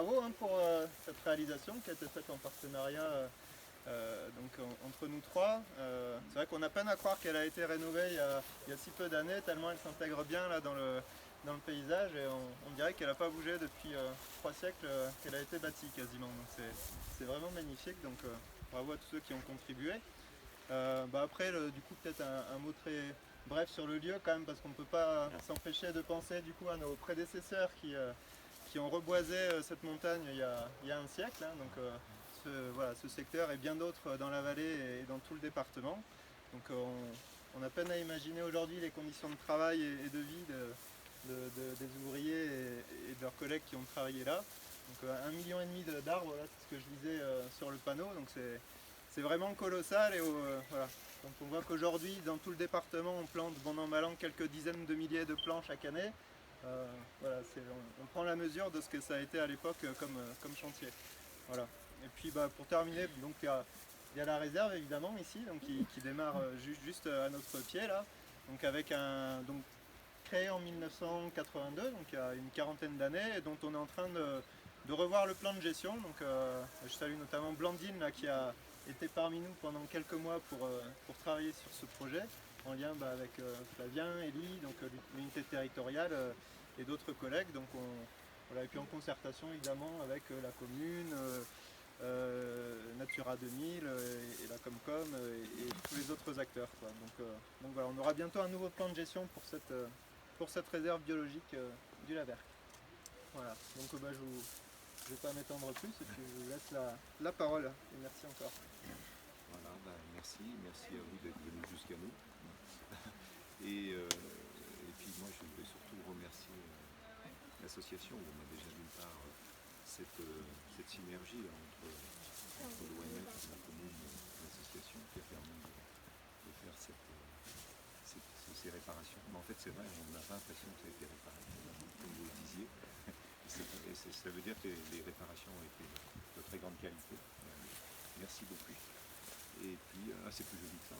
bravo hein, pour cette réalisation qui a été faite en partenariat entre nous trois. C'est vrai qu'on a peine à croire qu'elle a été rénovée il y a si peu d'années, tellement elle s'intègre bien là, dans le paysage et on dirait qu'elle n'a pas bougé depuis 3 siècles qu'elle a été bâtie quasiment. Donc c'est vraiment magnifique, donc bravo à tous ceux qui ont contribué. Après, du coup, peut-être un mot très bref sur le lieu quand même, parce qu'on ne peut pas s'empêcher de penser du coup à nos prédécesseurs qui ont reboisé cette montagne il y a un siècle. Hein, donc ce secteur et bien d'autres dans la vallée et dans tout le département. Donc on a peine à imaginer aujourd'hui les conditions de travail et de vie des ouvriers et de leurs collègues qui ont travaillé là. Donc 1,5 million d'arbres, voilà, c'est ce que je disais sur le panneau. Donc c'est vraiment colossal et voilà. Quand on voit qu'aujourd'hui dans tout le département on plante bon an mal an quelques dizaines de milliers de plants chaque année, voilà, on prend la mesure de ce que ça a été à l'époque comme chantier. Voilà. Et puis pour terminer, donc il y a la réserve évidemment ici, donc qui démarre juste à notre pied là, donc créé en 1982, donc il y a une quarantaine d'années, et dont on est en train de revoir le plan de gestion. Donc je salue notamment Blandine là, qui a été parmi nous pendant quelques mois pour travailler sur ce projet, en lien avec Flavien, Elie, donc l'unité territoriale et d'autres collègues. Donc voilà, et puis en concertation évidemment avec la commune, Natura 2000 et la Comcom et tous les autres acteurs, quoi. Donc voilà, on aura bientôt un nouveau plan de gestion pour cette réserve biologique du Laverque. Voilà, donc je ne vais pas m'étendre plus et puis je vous laisse la parole. Et merci encore. Voilà, merci à vous d'être venus jusqu'à nous. Et puis moi je voulais surtout remercier l'association. On a déjà d'une part cette synergie entre l'ONF, la commune et l'association qui a permis de faire ces réparations. Mais en fait c'est vrai, on n'a pas l'impression que ça a été réparé, comme vous le disiez. Et ça veut dire que les réparations ont été de très grande qualité. Merci beaucoup. Et puis, c'est plus joli que ça.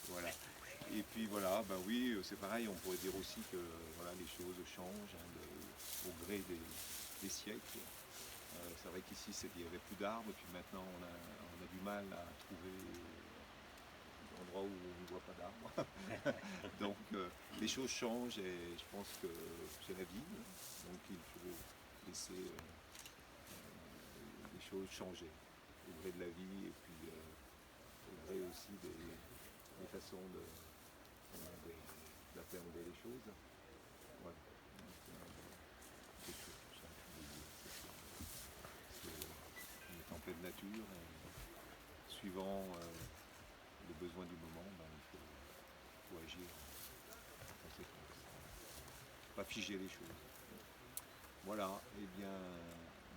Voilà. Et puis voilà, oui, c'est pareil, on pourrait dire aussi que voilà, les choses changent au gré des siècles. C'est vrai qu'ici, il n'y avait plus d'arbres, et puis maintenant, on a du mal à trouver des endroits où on ne voit pas d'arbres. Donc, les choses changent, et je pense que c'est la vie. Donc, il faut laisser les choses changer au gré de la vie et puis au gré aussi des façons d'appréhender les choses. Voilà. Donc, c'est tout ça. On est en pleine nature et suivant les besoins du moment, il faut agir en conséquence. Pas figer les choses. Voilà, eh bien,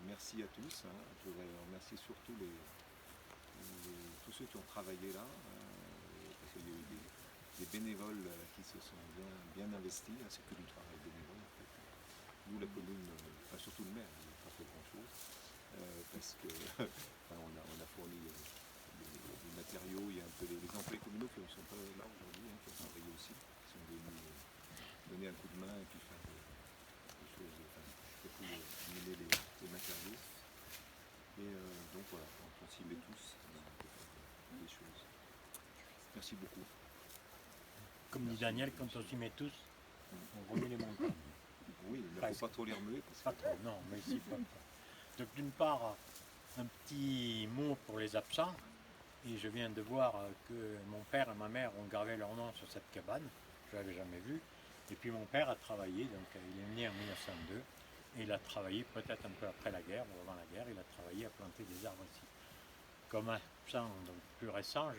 merci à tous. Je voudrais remercier surtout tous ceux qui ont travaillé là, parce qu'il y a eu des bénévoles qui se sont bien investis. C'est que du travail bénévole en fait. Nous, la commune, surtout le maire, il n'a pas fait grand-chose, parce que on a fourni des matériaux. Il y a un peu les employés communaux qui ne sont pas là aujourd'hui, qui ont travaillé aussi, qui sont venus donner un coup de main et puis faire des choses, surtout mener les matériaux. Et donc voilà, on s'y met tous des choses. Merci beaucoup. Comme dit Daniel, quand on s'y met tous, on remet les montagnes. Oui, il ne faut pas trop les remuer. Pas trop, non, mais si, pas trop. Donc d'une part, un petit mot pour les absents. Et je viens de voir que mon père et ma mère ont gravé leur nom sur cette cabane. Je ne l'avais jamais vue. Et puis mon père a travaillé, donc il est né en 1902. Et il a travaillé peut-être un peu après la guerre ou avant la guerre, il a travaillé à planter des arbres ici. Comme absent donc, plus récent,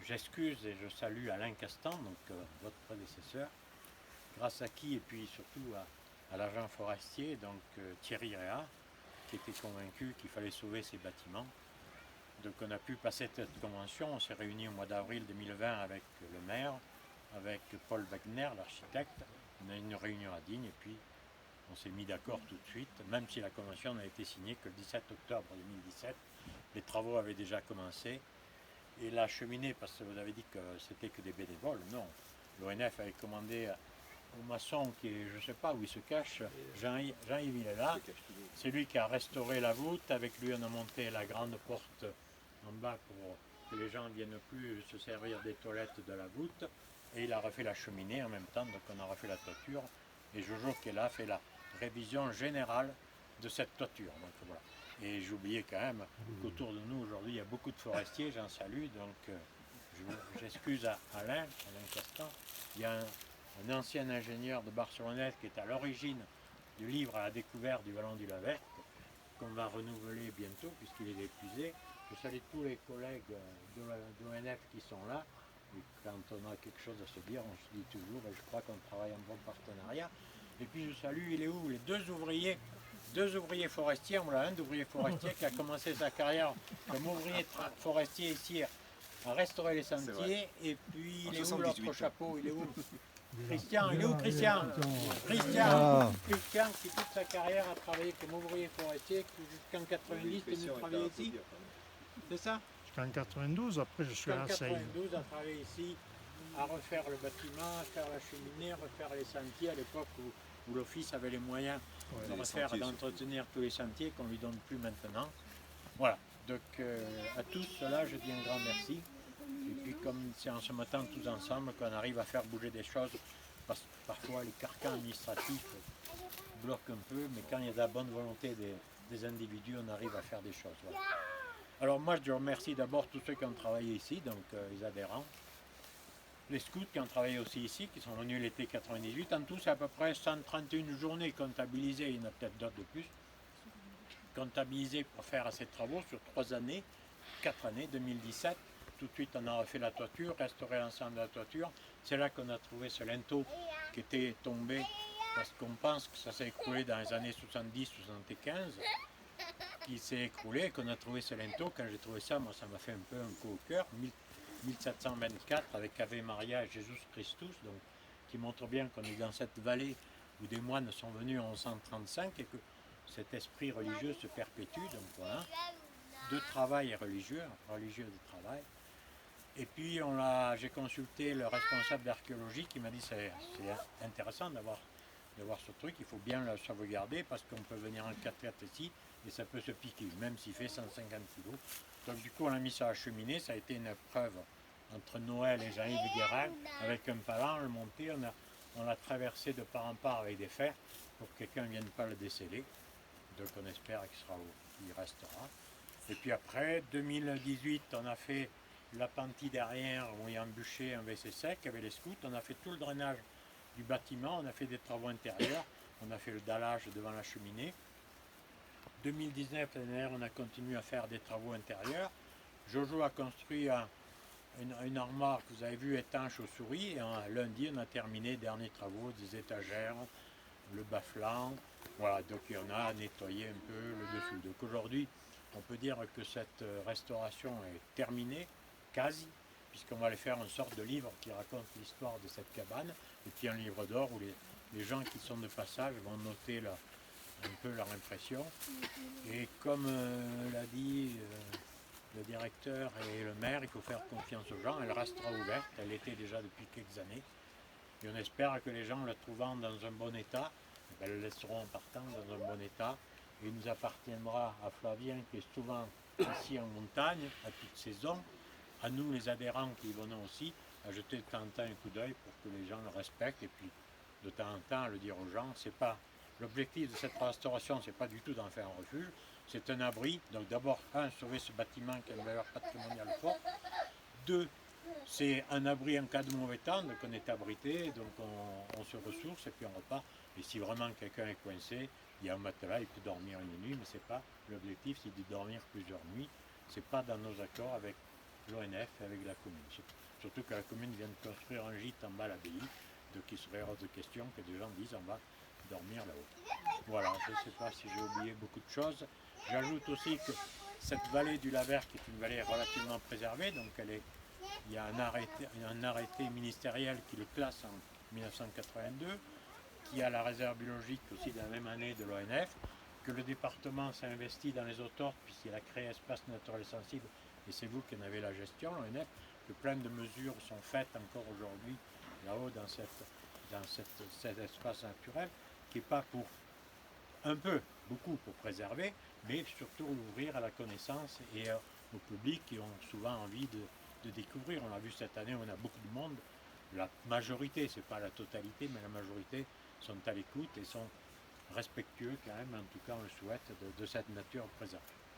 j'excuse et je salue Alain Castan, donc votre prédécesseur, grâce à qui, et puis surtout à l'agent forestier, donc Thierry Réa, qui était convaincu qu'il fallait sauver ces bâtiments. Donc on a pu passer cette convention, on s'est réunis au mois d'avril 2020 avec le maire, avec Paul Wagner, l'architecte. On a eu une réunion à Digne et puis on s'est mis d'accord tout de suite, même si la convention n'a été signée que le 17 octobre 2017. Les travaux avaient déjà commencé. Et la cheminée, parce que vous avez dit que c'était que des bénévoles, non. L'ONF avait commandé au maçon qui est, je ne sais pas où il se cache, Jean-Yves il est là. Je cache toujours. C'est lui qui a restauré la voûte. Avec lui, on a monté la grande porte en bas pour que les gens ne viennent plus se servir des toilettes de la voûte. Et il a refait la cheminée en même temps, donc on a refait la toiture. Et Jojo qui est là fait la révision générale de cette toiture. Donc voilà. Et j'oubliais quand même qu'autour de nous aujourd'hui, il y a beaucoup de forestiers, j'en salue. Donc j'excuse à Alain Castan. Il y a un ancien ingénieur de Barcelonnette qui est à l'origine du livre à la découverte du Vallon du Lavert, qu'on va renouveler bientôt puisqu'il est épuisé. Je salue tous les collègues de l'ONF qui sont là. Et quand on a quelque chose à se dire, on se dit toujours, et je crois qu'on travaille en bon partenariat. Et puis je salue, il est où? Les deux ouvriers forestiers. On a un d'ouvrier forestier qui a commencé sa carrière comme ouvrier forestier ici à restaurer les sentiers. Et puis il est où l'autre chapeau? Il est où? Christian, il est où Christian? Christian qui toute sa carrière a travaillé comme ouvrier forestier, qui jusqu'en 90 est venu travailler ici. C'est ça? Jusqu'en 92, après je suis à la Jusqu'en Seine. 92, a travaillé ici à refaire le bâtiment, à faire la cheminée, refaire les sentiers à l'époque où l'office avait les moyens de refaire, d'entretenir tous les sentiers qu'on ne lui donne plus maintenant. Voilà, donc à tous cela je dis un grand merci. Et puis comme c'est en se mettant tous ensemble qu'on arrive à faire bouger des choses, parce que parfois les carcans administratifs bloquent un peu, mais quand il y a de la bonne volonté des individus, on arrive à faire des choses. Voilà. Alors moi je remercie d'abord tous ceux qui ont travaillé ici, donc les adhérents, les scouts qui ont travaillé aussi ici, qui sont venus l'été 98. En tout, c'est à peu près 131 journées comptabilisées, il y en a peut-être d'autres de plus, comptabilisées pour faire ces travaux sur 3 années, 4 années, 2017. Tout de suite, on a refait la toiture, restauré l'ensemble de la toiture. C'est là qu'on a trouvé ce linteau qui était tombé, parce qu'on pense que ça s'est écroulé dans les années 70-75, qui s'est écroulé, et qu'on a trouvé ce linteau. Quand j'ai trouvé ça, moi, ça m'a fait un peu un coup au cœur. 1724 avec Ave Maria et Jésus Christus, donc, qui montre bien qu'on est dans cette vallée où des moines sont venus en 1135 et que cet esprit religieux se perpétue. Donc voilà, de travail et religieux de travail. Et puis j'ai consulté le responsable d'archéologie qui m'a dit c'est intéressant d'avoir ce truc, il faut bien le sauvegarder parce qu'on peut venir en 4x4 ici et ça peut se piquer, même s'il fait 150 kg. Donc du coup on a mis ça à la cheminée, ça a été une épreuve entre Noël et Jean-Yves Guérin avec un palan, le monté, on l'a traversé de part en part avec des fers pour que quelqu'un ne vienne pas le déceler. Donc on espère qu'il restera. Et puis après, 2018, on a fait l'appentis derrière où il y a un bûcher, un WC sec avec les scouts, on a fait tout le drainage du bâtiment, on a fait des travaux intérieurs, on a fait le dallage devant la cheminée. 2019, l'année dernière, on a continué à faire des travaux intérieurs. Jojo a construit une armoire que vous avez vu étanche aux souris et lundi on a terminé les derniers travaux des étagères, le bas-flanc, voilà, donc on a nettoyé un peu le dessous. Donc aujourd'hui on peut dire que cette restauration est terminée, quasi, puisqu'on va aller faire une sorte de livre qui raconte l'histoire de cette cabane, et puis un livre d'or où les gens qui sont de passage vont noter un peu leur impression. Et comme l'a dit le directeur et le maire, il faut faire confiance aux gens, elle restera ouverte, elle l'était déjà depuis quelques années, et on espère que les gens, le trouvant dans un bon état, le laisseront en partant dans un bon état, et il nous appartiendra à Flavien, qui est souvent ici en montagne, à toute saison, à nous les adhérents qui y venons aussi, à jeter de temps en temps un coup d'œil pour que les gens le respectent, et puis de temps en temps à le dire aux gens. C'est pas l'objectif de cette restauration, c'est pas du tout d'en faire un refuge, c'est un abri. Donc d'abord, sauver ce bâtiment qui a une valeur patrimoniale forte. 2, c'est un abri en cas de mauvais temps, donc on est abrité, donc on se ressource et puis on repart. Et si vraiment quelqu'un est coincé, il y a un matelas, il peut dormir une nuit, mais c'est pas l'objectif, c'est de dormir plusieurs nuits. C'est pas dans nos accords avec l'ONF et avec la commune. Surtout que la commune vient de construire un gîte en bas à l'abbaye, donc il serait hors de question que des gens disent on va dormir là-haut. Voilà, je ne sais pas si j'ai oublié beaucoup de choses. J'ajoute aussi que cette vallée du Lavert, qui est une vallée relativement préservée, donc il y a un arrêté ministériel qui le classe en 1982, qui a la réserve biologique aussi de la même année de l'ONF, que le département s'est investi dans les autortes puisqu'il a créé Espace naturel sensible, et c'est vous qui en avez la gestion, l'ONF, que plein de mesures sont faites encore aujourd'hui là-haut dans cet espace naturel qui n'est pas pour un peu, beaucoup pour préserver, mais surtout l'ouvrir à la connaissance et au public qui ont souvent envie de découvrir. On l'a vu cette année, on a beaucoup de monde. La majorité, c'est pas la totalité, mais la majorité sont à l'écoute et sont respectueux quand même, en tout cas on le souhaite, de cette nature préservée.